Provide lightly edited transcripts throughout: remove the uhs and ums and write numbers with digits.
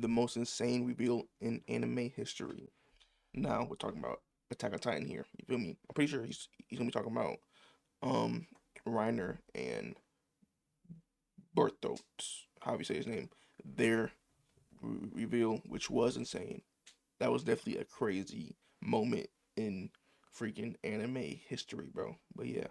the most insane reveal in anime history. Now we're talking about Attack on Titan here. You feel me? I'm pretty sure he's gonna be talking about um Reiner and Bertolt, how you say his name, their reveal, which was insane. That was definitely a crazy moment in freaking anime history, bro. But yeah,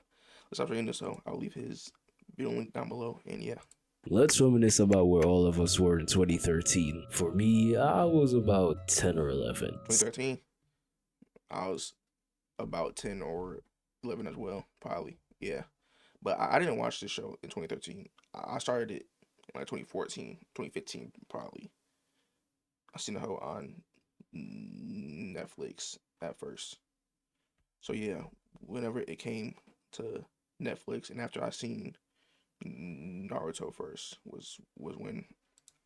let's stop saying this. So I'll leave his video link down below, and yeah. Let's reminisce about where all of us were in 2013. For me, I was about 10 or 11. 2013, I was about 10 or 11 as well, probably. Yeah. But I didn't watch this show in 2013. I started it in like 2014, 2015, probably. I seen the whole on Netflix at first. So yeah, whenever it came to Netflix, and after I seen Naruto first, was when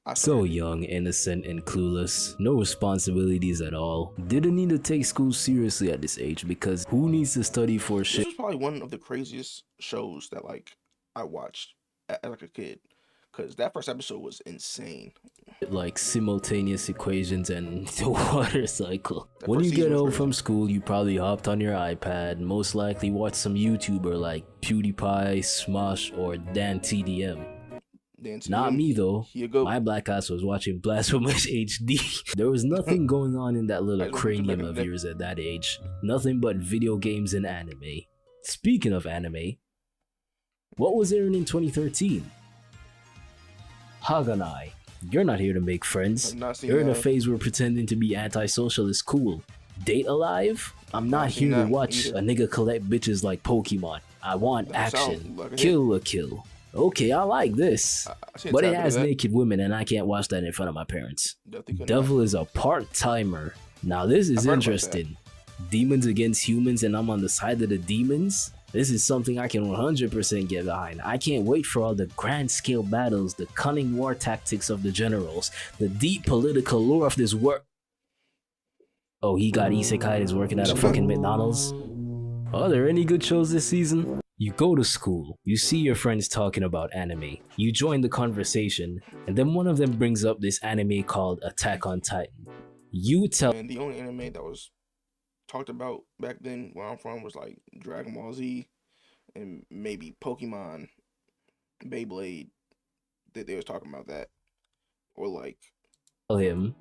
I So started. young, innocent, and clueless. No responsibilities at all. Didn't need to take school seriously at this age because who needs to study for This shit was probably one of the craziest shows that like I watched as like a kid, cause that first episode was insane. like simultaneous equations and the water cycle? That When first you season get was home crazy. from school, you probably hopped on your iPad, most likely watched some YouTuber like PewDiePie, Smosh, or Dan TDM. Then to Not him, me though. he a goat. My black ass was watching Blasphemous HD. There was nothing going on in that little I just watched it back cranium in of the day. yours at that age. Nothing but video games and anime. Speaking of anime, what was airing in 2013? Haganai. You're not here to make friends. I've not seen You're in a that. phase where pretending to be anti-social is cool. Date alive? I'm not seen here to that watch either. a nigga collect bitches like Pokemon. I want That sound action. like a hit. Kill a kill. Okay, I like this. I seen a But tad it bit of has that. naked women and I can't watch that in front of my parents. Definitely could Devil is a part-timer. Now this is I've heard about interesting. Demons against humans and I'm on the side of the demons? This is something I can 100% get behind. I can't wait for all the grand scale battles, the cunning war tactics of the generals, the deep political lore of this work. Oh, he got isekai and is working at a fucking McDonald's? Are there any good shows this season? You go to school, you see your friends talking about anime, you join the conversation, and then one of them brings up this anime called Attack on Titan. You tell And the only anime that was talked about back then where I'm from was like Dragon Ball Z and maybe Pokemon, Beyblade. They was talking about that, or like him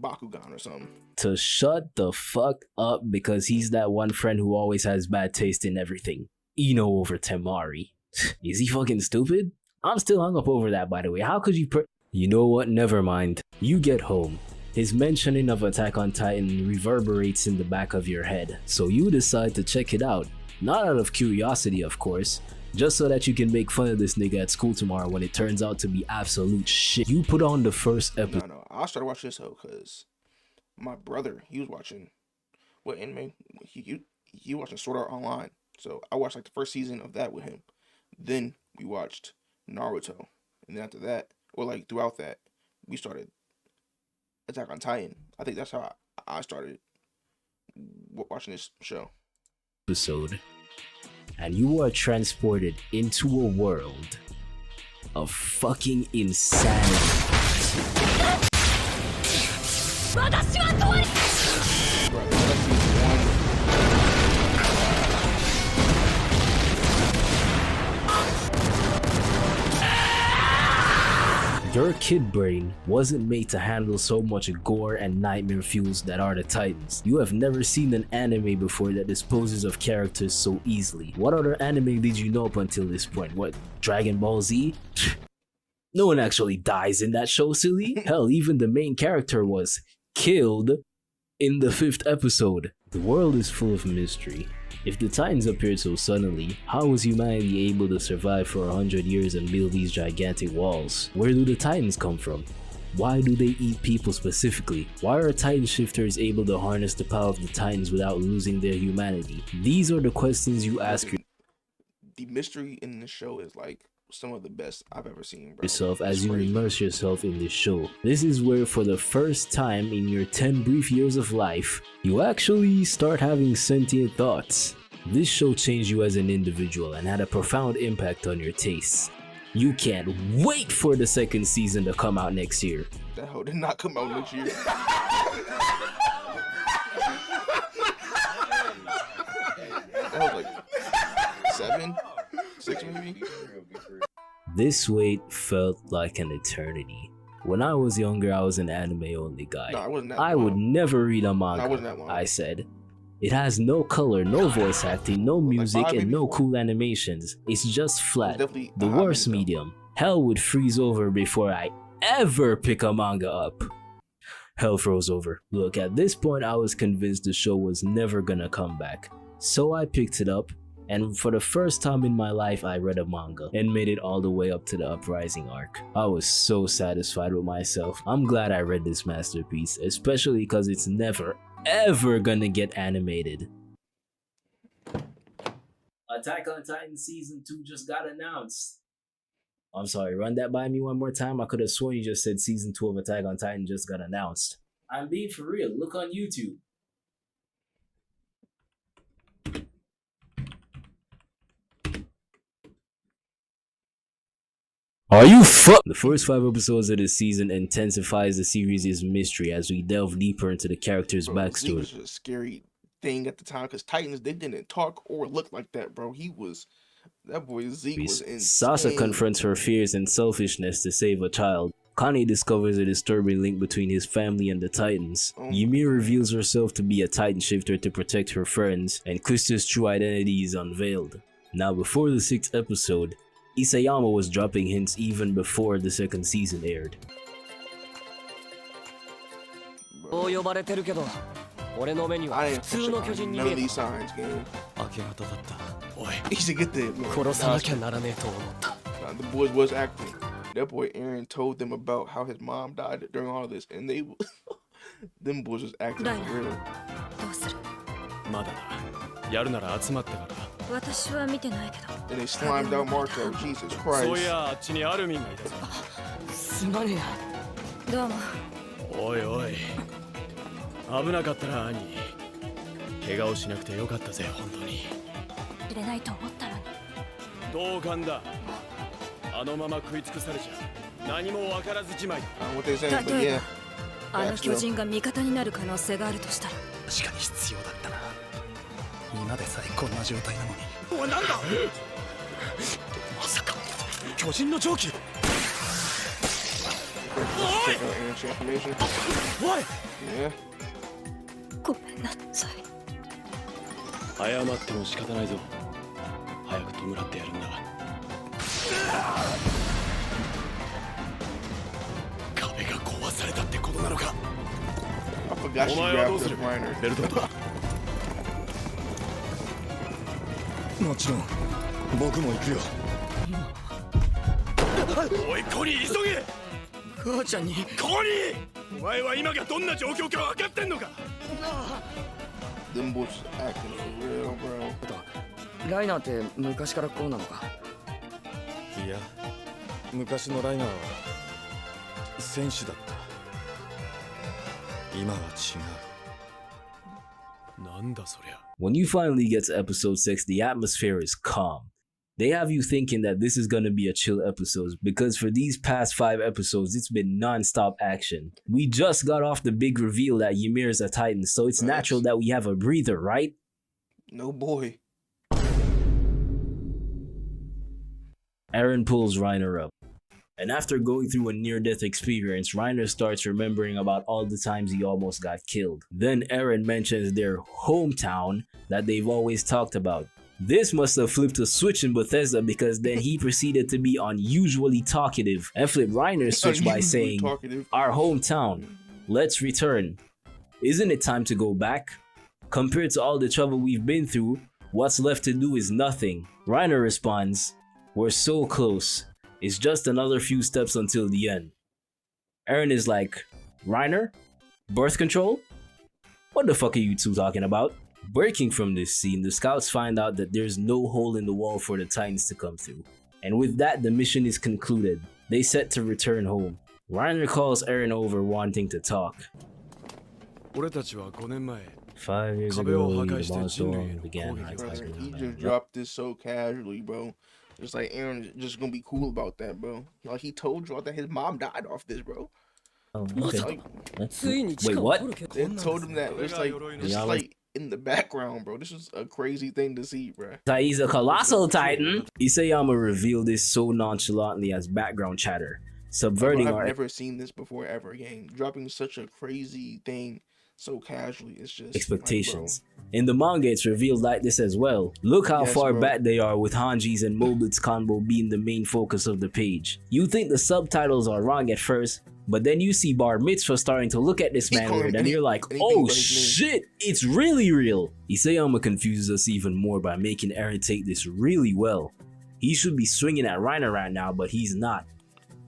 Bakugan or something. to shut the fuck up because he's that one friend who always has bad taste in everything. Ino over Temari. Is he fucking stupid? I'm still hung up over that, by the way. How could you You know what? Never mind. You get home. His mentioning of Attack on Titan reverberates in the back of your head, so you decide to check it out. Not out of curiosity, of course, just so that you can make fun of this nigga at school tomorrow when it turns out to be absolute shit. You put on the first episode. No, I started watching this show because my brother, he was watching what anime? He watching Sword Art Online. So I watched like the first season of that with him. Then we watched Naruto, and then after that, or like throughout that, we started Attack on Titan. I think that's how I started watching this show. And you are transported into a world of fucking insanity. Bro, that's season one. Your kid brain wasn't made to handle so much gore and nightmare fuels that are the Titans. You have never seen an anime before that disposes of characters so easily. What other anime did you know up until this point? What, Dragon Ball Z? No one actually dies in that show, silly. Hell, even the main character was killed in the 5th episode. The world is full of mystery. If the Titans appeared so suddenly, how was humanity able to survive for 100 years and build these gigantic walls? Where do the Titans come from? Why do they eat people specifically? Why are Titan shifters able to harness the power of the Titans without losing their humanity? These are the questions you ask The mystery in this show is like some of the best I've ever seen, bro. yourself as It's you crazy. immerse yourself in this show. This is where for the first time in your 10 brief years of life, you actually start having sentient thoughts. This show changed you as an individual and had a profound impact on your tastes. You can't wait for the second season to come out next year. That hoe did not come out next year. That was like 7, 6 maybe. This wait felt like an eternity. When I was younger, I was an anime-only guy. No, I wasn't that I would never read a manga, I wasn't that long. I said. It has no color, no voice acting, no music, and no cool animations. It's just flat, the worst medium. Hell would freeze over before I ever pick a manga up. Hell froze over. Look, at this point I was convinced the show was never gonna come back. So I picked it up, and for the first time in my life I read a manga and made it all the way up to the Uprising arc. I was so satisfied with myself. I'm glad I read this masterpiece, especially because it's never ever gonna get animated. Attack on Titan Season 2 just got announced. I'm sorry, run that by me one more time. I could have sworn you just said Season 2 of Attack on Titan just got announced. I'm being for real, look on YouTube. Are you The first 5 episodes of this season intensifies the series' mystery as we delve deeper into the character's backstory. Zeke was a scary thing at the time because Titans, they didn't talk or look like that, bro. That boy Zeke was insane. Sasa confronts her fears and selfishness to save a child. Kanye discovers a disturbing link between his family and the Titans. Ymir reveals herself to be a Titan shifter to protect her friends, and Krista's true identity is unveiled. Now, before the 6th episode, Isayama was dropping hints even before the 2nd season aired. I didn't catch none of these signs, game. He should get that, man. The boys was acting. That boy Aaron told them about how his mom died during all of this, and them boys was acting for real. And they slimed out Marco. Jesus Christ. What they saying, but yeah. あの巨人が味方になる可能性があるとしたら確かに必要だったな。今でさえこんな状態なのに。おい、なんだ。まさか巨人の蒸気。おい。ごめんなさい。謝っても仕方ないぞ。早く弔ってやるんだ。壁が壊されたってことなのか。お前はどうする？ベルトルト。もちろん僕も行くよ。おいコニー急げ。母ちゃんに。コニー、お前は今がどんな状況か分かってんのか。Them boys acting for real, bro. ライナーって昔からこうなのか。いや、昔のライナーは戦士だった。今は違う。なんだそりゃ。When you finally get to episode 6, the atmosphere is calm. They have you thinking that this is gonna be a chill episode because for these past 5 episodes, it's been non-stop action. We just got off the big reveal that Ymir is a Titan, so it's natural that we have a breather, right? No boy. Eren pulls Reiner up. And after going through a near-death experience, Reiner starts remembering about all the times he almost got killed. Then Eren mentions their hometown that they've always talked about. This must have flipped a switch in Bethesda because then he proceeded to be unusually talkative and flipped Reiner's switch by saying, "Our hometown, let's return. Isn't it time to go back? Compared to all the trouble we've been through, what's left to do is nothing." Reiner responds, "We're so close. It's just another few steps until the end." Eren is like, "Reiner? Birth control? What the fuck are you two talking about?" Breaking from this scene, the scouts find out that there's no hole in the wall for the Titans to come through. And with that, the mission is concluded. They set to return home. Reiner calls Eren over wanting to talk. 5 years ago, the monster began. He just dropped this so casually, bro. Just like Aaron just gonna be cool about that, bro. Like he told y'all that his mom died off this, bro. Oh, okay. Like Wait, what? they told him that. It's like this Yeah, is like- like in the background, bro. This is a crazy thing to see, bro. He's a colossal titan. Isayama revealed this so nonchalantly as background chatter, subverting I've our never seen this before ever again. Dropping such a crazy thing so casually, it's just expectations. Like, In the manga, it's revealed like this as well. Look how Yes, far bro. back they are with Hanji's and Moblit's combo being the main focus of the page. You think the subtitles are wrong at first, but then you see Bar Mitzvah starting to look at this He man called him weird and you're like, anything oh but his name. shit, it's really real. Isayama confuses us even more by making Eren take this really well. He should be swinging at Reiner right now, but he's not.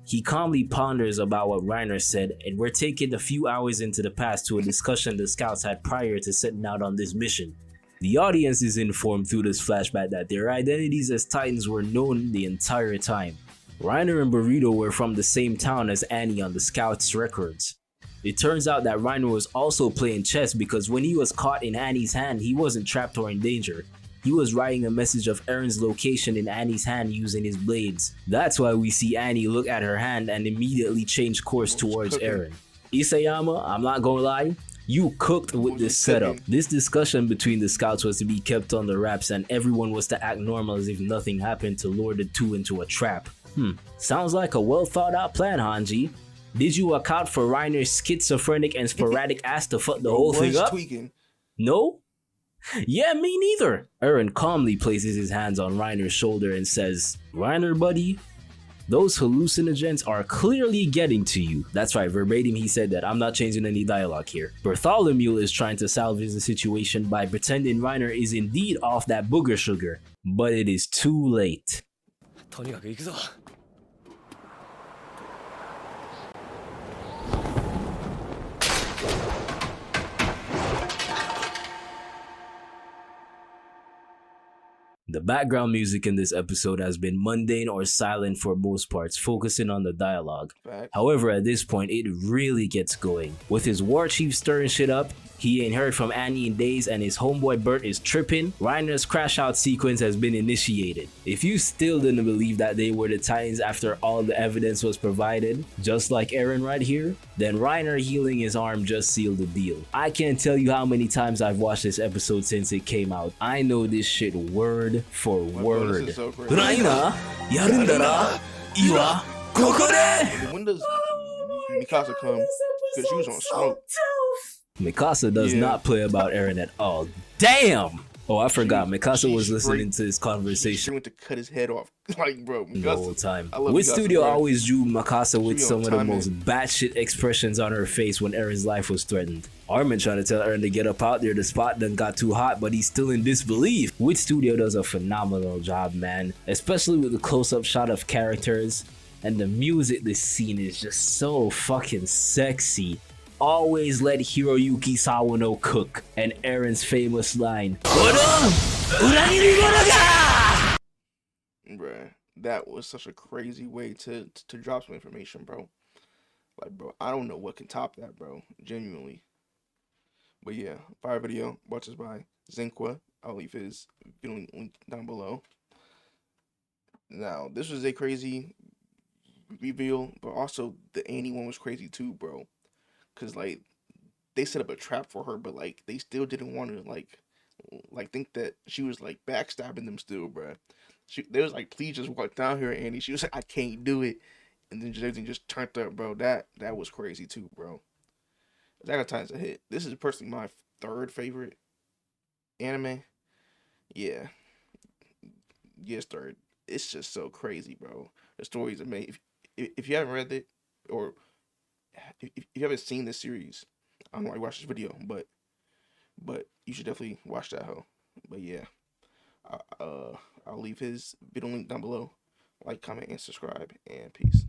He calmly ponders about what Reiner said, and we're taken a few hours into the past to a discussion the scouts had prior to setting out on this mission. The audience is informed through this flashback that their identities as Titans were known the entire time. Reiner and Burrito were from the same town as Annie on the scouts' records. It turns out that Reiner was also playing chess because when he was caught in Annie's hand, he wasn't trapped or in danger. He was writing a message of Eren's location in Annie's hand using his blades. That's why we see Annie look at her hand and immediately change course towards Eren. Isayama, I'm not gonna lie, you cooked with this setup. This discussion between the scouts was to be kept on the wraps and everyone was to act normal as if nothing happened to lure the two into a trap. Sounds like a well thought out plan, Hanji. Did you account for Reiner's schizophrenic and sporadic ass to fuck the whole thing up? Tweaking. No? Yeah, me neither. Eren calmly places his hands on Reiner's shoulder and says, Reiner, buddy, those hallucinogens are clearly getting to you. That's right, verbatim he said that. I'm not changing any dialogue here. Bartholomew is trying to salvage the situation by pretending Reiner is indeed off that booger sugar, but it is too late. とにかく行くぞ。 The background music in this episode has been mundane or silent for most parts, focusing on the dialogue. Fact. However, at this point, it really gets going. With his war chief stirring shit up, he ain't heard from Annie in days and his homeboy Bert is tripping, Reiner's crash out sequence has been initiated. If you still didn't believe that they were the Titans after all the evidence was provided, just like Eren right here, then Reiner healing his arm just sealed the deal. I can't tell you how many times I've watched this episode since it came out. I know this shit word for word. This is so crazy. Reiner, yarundara, iwa, kokore! When does Mikasa come? Because she was on smoke. Mikasa does Yeah. not play about Eren at all. Damn! Oh, I forgot. Mikasa was she listening straight- to this She conversation went to cut his head off. Like, bro, the whole Mikasa. time. I love Which Mikasa, studio bro. always drew Mikasa with She some on of the timing. most batshit expressions on her face when Eren's life was threatened? Armin trying to tell Eren to get up out there. The spot done got too hot, but he's still in disbelief. Which studio does a phenomenal job, man. Especially with the close-up shot of characters. And the music this scene is just so fucking sexy. Always let Hiroyuki Sawano cook. And Eren's famous line, Bruh, that was such a crazy way to drop some information, bro. Like, bro, I don't know what can top that, bro. Genuinely. But yeah, fire video. Watch this by Zenqua. I'll leave his video link down below. Now, this was a crazy reveal, but also the Annie one was crazy too, bro. Cause like they set up a trap for her, but like they still didn't want to like think that she was like backstabbing them still, bro. They was like, please just walk down here, Annie. She was like, I can't do it, and then everything just turned up, bro. That was crazy too, bro. Attack on Titan's a hit. This is personally my third favorite anime. Yeah, yes, third. It's just so crazy, bro. The story's amazing. If you haven't read it, or if you haven't seen this series, I don't know why you watch this video, but you should definitely watch that hoe. But yeah, I'll leave his video link down below. Like, comment, and subscribe, and peace.